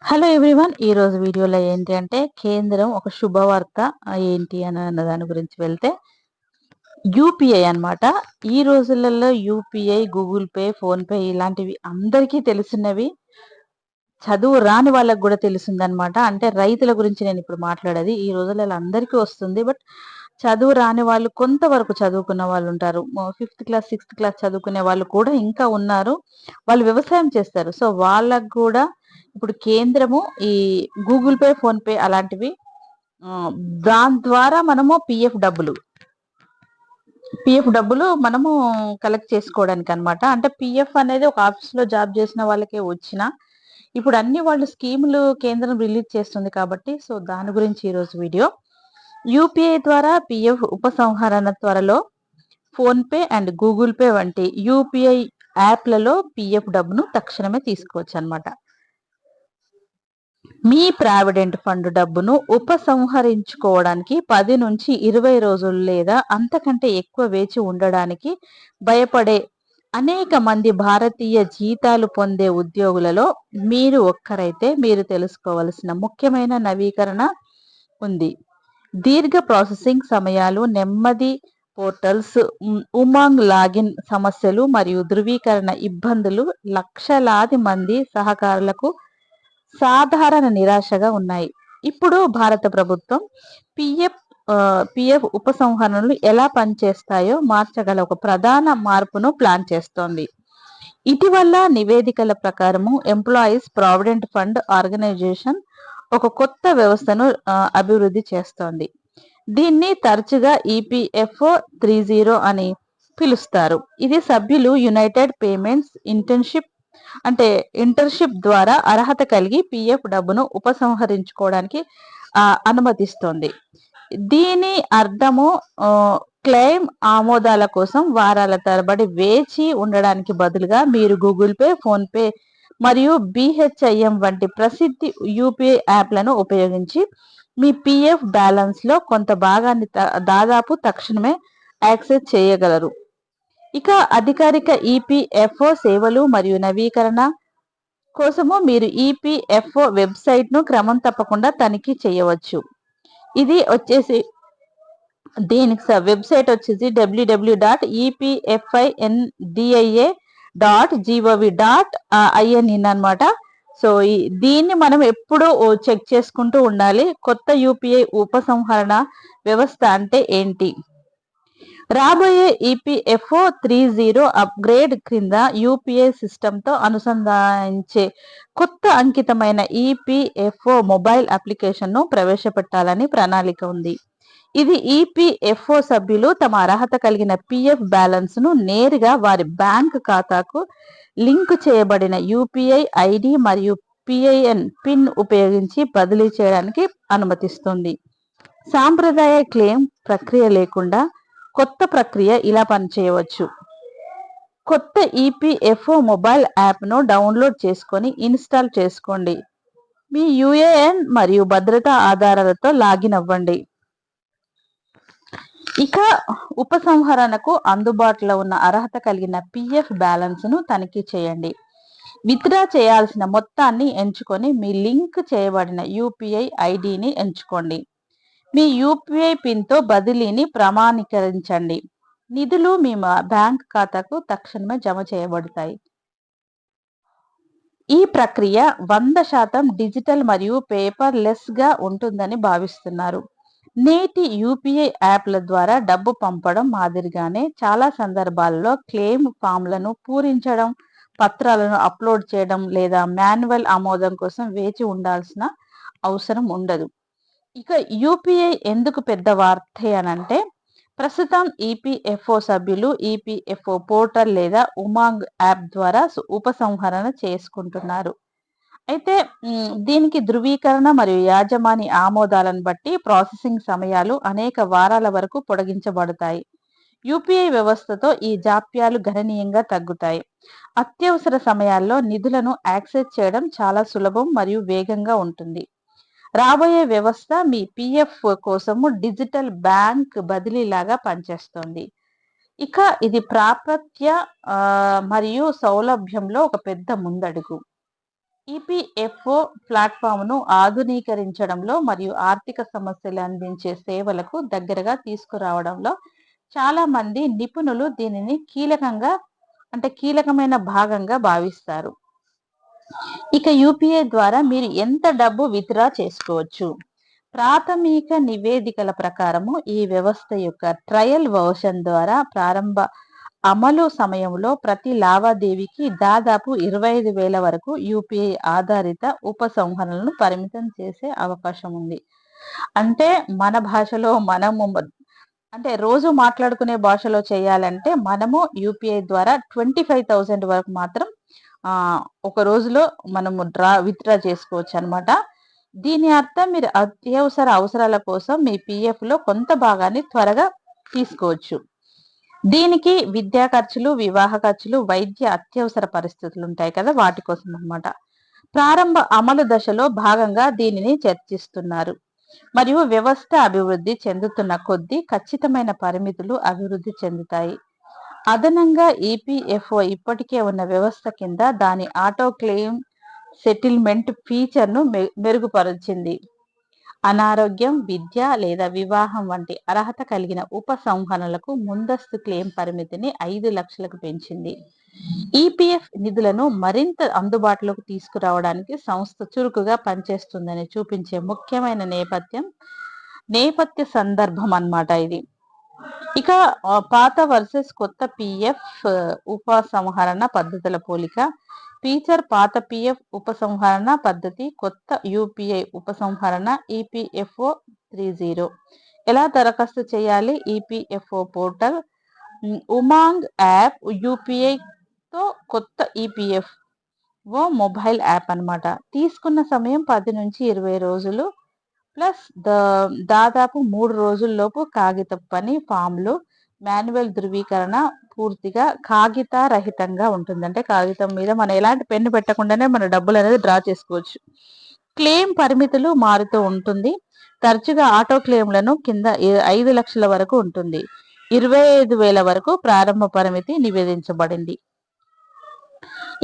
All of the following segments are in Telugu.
Hello everyone. ఈరోజు వీడియోలో ఏంటి అంటే కేంద్రం ఒక శుభవార్త ఏంటి అని అన్న దాని గురించి వెళ్తే యూపీఐ అన్నమాట. ఈ రోజులలో UPI, Google pay, phone pay ఇలాంటివి అందరికీ తెలిసినవి. చదువు రాని వాళ్ళకి కూడా తెలిసిందనమాట. అంటే రైతుల గురించి నేను ఇప్పుడు మాట్లాడేది. ఈ రోజులలో అందరికీ వస్తుంది. బట్ చదువు రాని వాళ్ళు కొంతవరకు చదువుకున్న వాళ్ళు ఉంటారు. ఫిఫ్త్ క్లాస్, సిక్స్త్ క్లాస్ చదువుకునే వాళ్ళు కూడా ఇంకా ఉన్నారు. వాళ్ళు వ్యవసాయం చేస్తారు. సో వాళ్ళకు కూడా ఇప్పుడు కేంద్రము ఈ గూగుల్ పే, ఫోన్ పే అలాంటివి ఆహ్, దాని ద్వారా మనము పీఎఫ్ డబ్బులు మనము కలెక్ట్ చేసుకోవడానికి అన్నమాట. అంటే పీఎఫ్ అనేది ఒక ఆఫీస్‌లో జాబ్ చేసిన వాళ్ళకే వచ్చినా, ఇప్పుడు అన్ని వాళ్ళు స్కీములు కేంద్రం రిలీజ్ చేస్తుంది కాబట్టి, సో దాని గురించి ఈరోజు వీడియో. యూపీఐ ద్వారా పీఎఫ్ ఉపసంహరణ త్వరలో ఫోన్‌పే అండ్ గూగుల్ పే వంటి యూపీఐ యాప్‌లలో పీఎఫ్ డబ్బును తక్షణమే తీసుకోవచ్చనమాట. మీ ప్రావిడెంట్ ఫండ్ డబ్బును ఉపసంహరించుకోవడానికి 10 నుంచి 20 రోజులు లేదా అంతకంటే ఎక్కువ వేచి ఉండడానికి భయపడే అనేక మంది భారతీయ జీతాలు పొందే ఉద్యోగులలో మీరు ఒక్కరైతే మీరు తెలుసుకోవలసిన ముఖ్యమైన నవీకరణ ఉంది. దీర్ఘ ప్రాసెసింగ్ సమయాలు, నెమ్మది పోర్టల్స్, ఉమాంగ్ లాగిన్ సమస్యలు మరియు ధృవీకరణ ఇబ్బందులు లక్షలాది మంది సహకారులకు సాధారణ నిరాశగా ఉన్నాయి. ఇప్పుడు భారత ప్రభుత్వం పిఎఫ్ పిఎఫ్ ఉపసంహరణలు ఎలా పనిచేస్తాయో మార్చగల ఒక ప్రధాన మార్పును ప్లాన్ చేస్తోంది. ఇటీవల నివేదికల ప్రకారము ఎంప్లాయీస్ ప్రావిడెంట్ ఫండ్ ఆర్గనైజేషన్ ఒక కొత్త వ్యవస్థను అభివృద్ధి చేస్తోంది. దీన్ని తరచుగా ఈపీఎఫ్ఓ 30 అని పిలుస్తారు. ఇది సభ్యులు యునైటెడ్ పేమెంట్స్ ఇంటర్న్షిప్ ద్వారా అర్హత కలిగి పిఎఫ్ డబ్బును ఉపసంహరించుకోవడానికి అనుమతిస్తోంది. దీని అర్థము క్లెయిమ్ ఆమోదాల కోసం వారాల తరబడి వేచి ఉండడానికి బదులుగా మీరు గూగుల్ పే, ఫోన్ పే మరియు బిహెచ్ఐఎం వంటి ప్రసిద్ధి యూపీఐ యాప్లను ఉపయోగించి మీ పిఎఫ్ బ్యాలెన్స్ లో కొంత భాగాన్ని దాదాపు తక్షణమే యాక్సెస్ చేయగలరు. ఇక అధికారిక ఈపీఎఫ్ఓ సేవలు మరియు నవీకరణ కోసము మీరు ఈపీఎఫ్ఓ వెబ్సైట్ ను క్రమం తప్పకుండా తనిఖీ చేయవచ్చు. ఇది వచ్చేసి దీనికి వెబ్సైట్ వచ్చేసి www.epfindia.gov.in అన్నమాట. సో దీన్ని మనం ఎప్పుడూ చెక్ చేసుకుంటూ ఉండాలి. కొత్త యూపీఐ ఉపసంహరణ వ్యవస్థ అంటే ఏంటి? రాబోయే ఈపీఎఫ్ఓ 30 అప్గ్రేడ్ క్రింద యూపీఐ సిస్టంతో అనుసంధానించే కొత్త అంకితమైన ఈపీఎఫ్ఓ మొబైల్ అప్లికేషన్ను ప్రవేశపెట్టాలని ప్రణాళిక ఉంది. ఇది ఈపీఎఫ్ఓ సభ్యులు తమ అర్హత కలిగిన పిఎఫ్ బ్యాలెన్స్ ను నేరుగా వారి బ్యాంక్ ఖాతాకు లింక్ చేయబడిన యూపీఐ ఐడి మరియు పిఐఎన్ పిన్ ఉపయోగించి బదిలీ చేయడానికి అనుమతిస్తుంది. సాంప్రదాయ క్లెయిమ్ ప్రక్రియ లేకుండా కొత్త ప్రక్రియ ఇలా పనిచేయవచ్చు. కొత్త ఈపీఎఫ్ఓ మొబైల్ యాప్ను డౌన్లోడ్ చేసుకొని ఇన్స్టాల్ చేసుకోండి. మీ యూఏఎన్ మరియు భద్రతా ఆధారాలతో లాగిన్ అవ్వండి. ఇక ఉపసంహరణకు అందుబాటులో ఉన్న అర్హత కలిగిన పిఎఫ్ బ్యాలెన్స్ ను తనిఖీ చేయండి. విత్డ్రా చేయాల్సిన మొత్తాన్ని ఎంచుకొని మీ లింక్ చేయబడిన యూపీఐ ఐడిని ఎంచుకోండి. మీ యూపీఐ పిన్తో బదిలీని ప్రామాణీకరించండి. నిధులు మీ బ్యాంక్ ఖాతాకు తక్షణమే జమ చేయబడతాయి. ఈ ప్రక్రియ 100% డిజిటల్ మరియు పేపర్ లెస్ గా ఉంటుందని భావిస్తున్నారు. నేటి యూపీఐ యాప్ల ద్వారా డబ్బు పంపడం మాదిరిగానే చాలా సందర్భాల్లో క్లెయిమ్ ఫామ్లను పూరించడం, పత్రాలను అప్లోడ్ చేయడం లేదా మాన్యువల్ ఆమోదం కోసం వేచి ఉండాల్సిన అవసరం ఉండదు. ఇక యూపీఐ ఎందుకు పెద్ద వార్తే అనంటే, ప్రస్తుతం ఈపీఎఫ్ఓ సభ్యులు ఈపీఎఫ్ఓ పోర్టల్ లేదా ఉమాంగ్ యాప్ ద్వారా ఉపసంహరణ చేసుకుంటున్నారు. అయితే దీనికి ధృవీకరణ మరియు యాజమాని ఆమోదాలను బట్టి ప్రాసెసింగ్ సమయాలు అనేక వారాల వరకు పొడిగించబడతాయి. యూపీఐ వ్యవస్థతో ఈ జాప్యాలు గణనీయంగా తగ్గుతాయి. అత్యవసర సమయాల్లో నిధులను యాక్సెస్ చేయడం చాలా సులభం మరియు వేగంగా ఉంటుంది. రాబోయే వ్యవస్థ మీ పిఎఫ్ కోసము డిజిటల్ బ్యాంక్ బదిలీ లాగా పనిచేస్తుంది. ఇక ఇది ప్రాప్యత మరియు సౌలభ్యంలో ఒక పెద్ద ముందడుగు. ఈపీఎఫ్ఓ ప్లాట్ఫామ్ను ఆధునీకరించడంలో మరియు ఆర్థిక సమస్యలు అందించే సేవలకు దగ్గరగా తీసుకురావడంలో చాలా మంది నిపుణులు దీనిని కీలకమైన భాగంగా భావిస్తారు. ఇక యూపీఐ ద్వారా మీరు ఎంత డబ్బు విత్‌డ్రా చేసుకోవచ్చు? ప్రాథమిక నివేదికల ప్రకారము ఈ వ్యవస్థ యొక్క ట్రయల్ వర్షన్ ద్వారా ప్రారంభ అమలు సమయంలో ప్రతి లావాదేవీకి దాదాపు 25,000 వరకు యూపీఐ ఆధారిత ఉపసంహరణలను పరిమితం చేసే అవకాశం ఉంది. అంటే మన భాషలో అంటే రోజు మాట్లాడుకునే భాషలో చేయాలంటే మనము యూపీఐ ద్వారా 25,000 వరకు మాత్రం ఒక రోజులో మనము విత్‌డ్రా చేసుకోవచ్చు అన్నమాట. దీని అర్థం మీరు అత్యవసర అవసరాల కోసం మీ పీఎఫ్‌లో కొంత భాగాన్ని త్వరగా తీసుకోవచ్చు. దీనికి విద్యా ఖర్చులు, వివాహ ఖర్చులు, వైద్య అత్యవసర పరిస్థితులు ఉంటాయి కదా, వాటి కోసం అన్నమాట. ప్రారంభ అమలు దశలో భాగంగా దీనిని చర్చిస్తున్నారు మరియు వ్యవస్థ అభివృద్ధి చెందుతున్న కొద్దీ ఖచ్చితమైన పరిమితులు అభివృద్ధి చెందుతాయి. అదనంగా ఈపీఎఫ్ఓ ఇప్పటికే ఉన్న వ్యవస్థ కింద దాని ఆటో క్లెయిమ్ సెటిల్మెంట్ ఫీచర్ను మెరుగుపరిచింది. అనారోగ్యం, విద్య లేదా వివాహం వంటి అర్హత కలిగిన ఉపసంహరణలకు ముందస్తు క్లెయిమ్ పరిమితిని 5 లక్షలకు పెంచింది. ఈపీఎఫ్ నిధులను మరింత అందుబాటులోకి తీసుకురావడానికి సంస్థ చురుకుగా పనిచేస్తుందని చూపించే ముఖ్యమైన నేపథ్య సందర్భం అన్నమాట ఇది. ఇక పాత వర్సెస్ కొత్త పీఎఫ్ ఉపసంహరణ పద్ధతుల పోలిక. ఫీచర్ పాత పీఎఫ్ ఉపసంహరణ పద్ధతి, కొత్త యూపీఐ ఉపసంహరణ ఈపీఎఫ్ఓ 3.0. ఎలా దరఖాస్తు చేయాలి? ఈపీఎఫ్ఓ పోర్టల్, ఉమాంగ్ యాప్, యూపీఐతో కొత్త ఈపీఎఫ్ఓ మొబైల్ యాప్ అన్నమాట. తీసుకున్న సమయం 10 నుంచి 20 రోజులు ప్లస్ దాదాపు 3 రోజుల్లోపు కాగితపు పని, ఫామ్లు, మాన్యువల్ ధృవీకరణ పూర్తిగా కాగితరహితంగా ఉంటుంది. అంటే కాగితం మీద మనం ఎలాంటి పెన్ను పెట్టకుండానే మన డబ్బులు అనేది డ్రా చేసుకోవచ్చు. క్లెయిమ్ పరిమితులు మారుతూ ఉంటుంది. తరచుగా ఆటో క్లెయిమ్లను కింద 5 లక్షల వరకు ఉంటుంది. 25,000 వరకు ప్రారంభ పరిమితి నివేదించబడింది.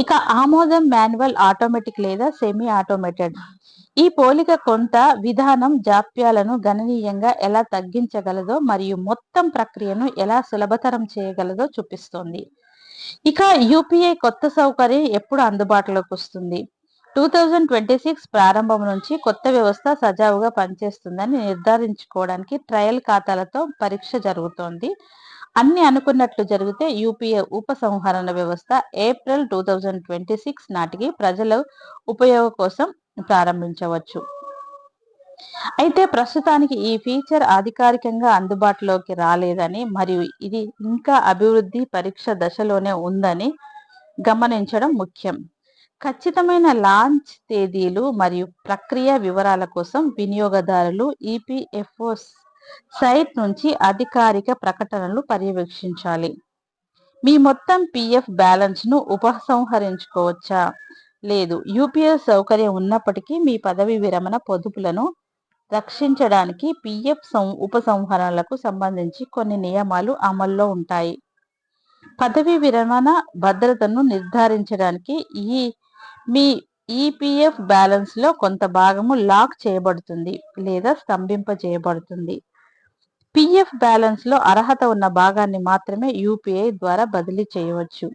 ఇక ఆమోదం మాన్యువల్, ఆటోమేటిక్ లేదా సెమీ ఆటోమేటెడ్. ఈ పోలిక కొంత విధానం జాప్యాలను గణనీయంగా ఎలా తగ్గించగలదో మరియు మొత్తం ప్రక్రియను ఎలా సులభతరం చేయగలదో చూపిస్తోంది. ఇక యూపీఐ కొత్త సౌకర్యం ఎప్పుడు అందుబాటులోకి వస్తుంది? 2026 ప్రారంభం నుంచి కొత్త వ్యవస్థ సజావుగా పనిచేస్తుందని నిర్ధారించుకోవడానికి ట్రయల్ ఖాతాలతో పరీక్ష జరుగుతోంది. అన్ని అనుకున్నట్లు జరిగితే యూపీఐ ఉపసంహరణ వ్యవస్థ ఏప్రిల్ 2026 నాటికి ప్రజల ఉపయోగం కోసం ప్రారంభించవచ్చు. అయితే ప్రస్తుతానికి ఈ ఫీచర్ అధికారికంగా అందుబాటులోకి రాలేదని మరియు ఇది ఇంకా అభివృద్ధి పరీక్ష దశలోనే ఉందని గమనించడం ముఖ్యం. ఖచ్చితమైన లాంచ్ తేదీలు మరియు ప్రక్రియ వివరాల కోసం వినియోగదారులు ఈపీఎఫ్ఓ సైట్ నుంచి అధికారిక ప్రకటనలు పర్యవేక్షించాలి. మీ మొత్తం పీఎఫ్ బ్యాలెన్స్ను ఉపసంహరించుకోవచ్చా? లేదు. యూపీఐ సౌకర్యం ఉన్నప్పటికీ మీ పదవీ విరమణ పొదుపులను రక్షించడానికి పీఎఫ్ ఉపసంహరణలకు సంబంధించి కొన్ని నియమాలు అమల్లో ఉంటాయి. పదవీ విరమణ భద్రతను నిర్ధారించడానికి మీ ఈపీఎఫ్ బ్యాలెన్స్ లో కొంత భాగము లాక్ చేయబడుతుంది లేదా స్తంభింపజేయబడుతుంది. పీఎఫ్ బ్యాలెన్స్ లో అర్హత ఉన్న భాగాన్ని మాత్రమే యూపీఐ ద్వారా బదిలీ చేయవచ్చు.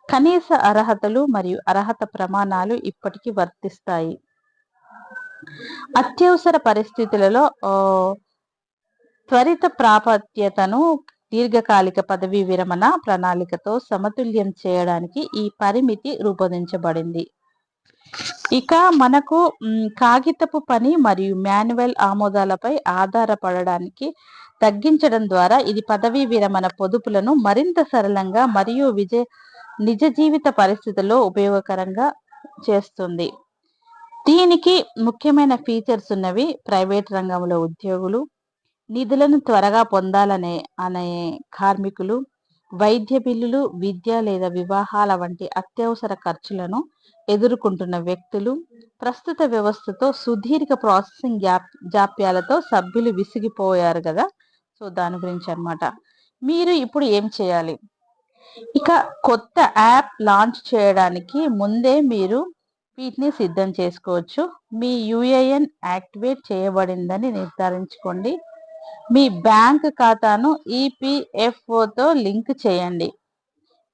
కనీస అర్హతలు మరియు అర్హత ప్రమాణాలు ఇప్పటికీ వర్తిస్తాయి. అత్యవసర పరిస్థితులలో త్వరిత ప్రాప్యతను దీర్ఘకాలిక పదవీ విరమణ ప్రణాళికతో సమతుల్యం చేయడానికి ఈ పరిమితి రూపొందించబడింది. ఇక మనకు కాగితపు పని మరియు మాన్యువల్ ఆమోదాలపై ఆధారపడడానికి తగ్గించడం ద్వారా ఇది పదవీ విరమణ పొదుపులను మరింత సరళంగా మరియు నిజ జీవిత పరిస్థితుల్లో ఉపయోగకరంగా చేస్తుంది. దీనికి ముఖ్యమైన ఫీచర్స్ ఉన్నవి: ప్రైవేట్ రంగంలో ఉద్యోగులు, నిధులను త్వరగా పొందాలనే కార్మికులు, వైద్య బిల్లులు, విద్య లేదా వివాహాల వంటి అత్యవసర ఖర్చులను ఎదుర్కొంటున్న వ్యక్తులు, ప్రస్తుత వ్యవస్థతో సుదీర్ఘ ప్రాసెసింగ్ జాప్యాలతో సభ్యులు విసిగిపోయారు కదా, సో దాని గురించి అన్నమాట. మీరు ఇప్పుడు ఏం చేయాలి? ఇక కొత్త యాప్ లాంచ్ చేయడానికి ముందే మీరు వీటిని సిద్ధం చేసుకోవచ్చు. మీ యూఏఎన్ యాక్టివేట్ చేయబడిందని నిర్ధారించుకోండి. మీ బ్యాంక్ ఖాతాను ఈపీఎఫ్ఓతో లింక్ చేయండి.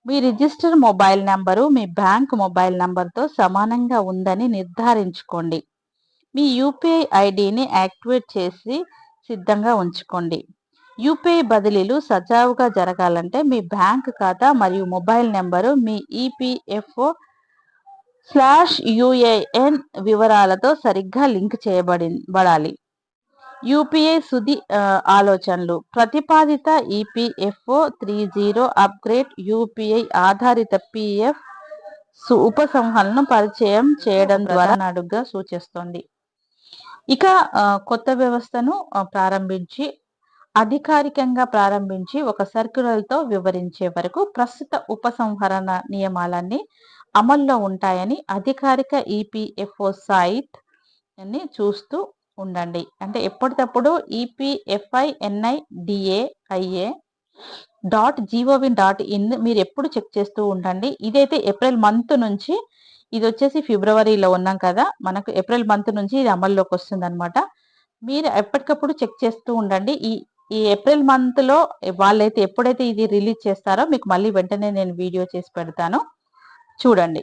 మీ రిజిస్టర్ మొబైల్ నంబరు మీ బ్యాంక్ మొబైల్ నంబర్తో సమానంగా ఉందని నిర్ధారించుకోండి. మీ యూపీఐ ఐడిని యాక్టివేట్ చేసి సిద్ధంగా ఉంచుకోండి. యూపీఐ బదిలీలు సజావుగా జరగాలంటే మీ బ్యాంక్ ఖాతా మరియు మొబైల్ నెంబరు మీ ఈపీఎఫ్ఓ/యూఏఎన్ వివరాలతో సరిగ్గా లింక్ చేయబడాలి. యూపీఐ ఆలోచనలు. ప్రతిపాదిత ఈపీఎఫ్ఓ 3.0 అప్గ్రేడ్ యూపీఐ ఆధారిత పీఎఫ్ ఉపసంహరణను పరిచయం చేయడం ద్వారా అడుగుగా సూచిస్తోంది. ఇక కొత్త వ్యవస్థను అధికారికంగా ప్రారంభించి ఒక సర్క్యులర్తో వివరించే వరకు ప్రస్తుత ఉపసంహరణ నియమాలన్నీ అమల్లో ఉంటాయని అధికారిక ఈపీఎఫ్ఓ సైట్ ని చూస్తూ ఉండండి. అంటే ఎప్పటికప్పుడు EPFINIDAIA.gov.in మీరు ఎప్పుడు చెక్ చేస్తూ ఉండండి. ఇదైతే ఏప్రిల్ మంత్ నుంచి, ఇది వచ్చేసి ఫిబ్రవరిలో ఉన్నాం కదా, మనకు ఏప్రిల్ మంత్ నుంచి ఇది అమల్లోకి వస్తుంది అనమాట. మీరు ఎప్పటికప్పుడు చెక్ చేస్తూ ఉండండి. ఈ ఏప్రిల్ మంత్ లో వాళ్ళైతే ఎప్పుడైతే ఇది రిలీజ్ చేస్తారో మీకు మళ్ళీ వెంటనే నేను వీడియో చేసి పెడతాను, చూడండి.